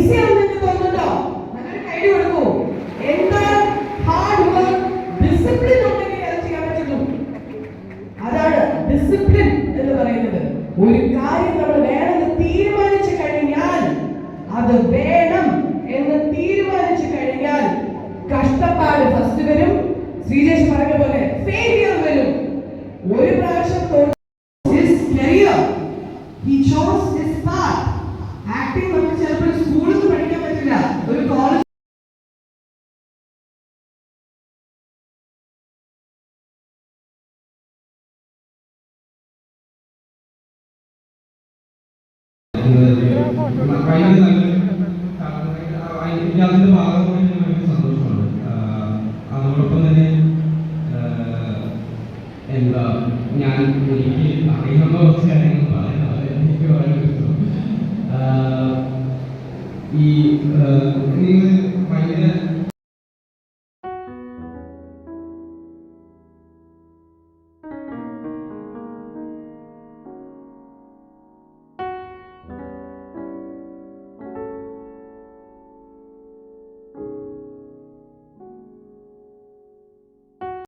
Easy ആണെന്ന് തോന്നുന്നുണ്ടോ? നല്ലൊരു കൈ കൊടുക്കൂ. എന്താ ഹാർഡ് വർക്ക്, ഡിസിപ്ലിൻ ഉണ്ടെങ്കിൽ അത് ചെയ്യാൻ പറ്റുള്ളൂ. അതാണ് ഡിസിപ്ലിൻ എന്ന് പറയുന്നത്. ഒരു കാര്യം നമ്മൾ വേണമെന്ന് തീരുമാനിച്ചു കഴിഞ്ഞാൽ, അത് വേണം എന്ന് തീരുമാനിച്ചു കഴിഞ്ഞാൽ കഷ്ടപ്പാട് ഫസ്റ്റ് വരും. ശ്രീജേഷ് പറഞ്ഞ പോലെ ഫെയിലിയർ വരും. ഒരു പ്രാവശ്യം he chose his path. Acting നമുക്ക് ചിലപ്പോൾ സ്കൂളിൽ നിന്ന് പഠിക്കാൻ പറ്റില്ല, ഒരു കോളേജ് അതിന്റെ ഭാഗമായി സന്തോഷമുണ്ട്. അതോടൊപ്പം തന്നെ എന്താ ഞാൻ എനിക്ക് അറിയാവുന്ന കുറച്ച് കാര്യങ്ങൾ പറയുന്നത് എനിക്ക് വളരെ ഇഷ്ടം. ഈ നിങ്ങൾ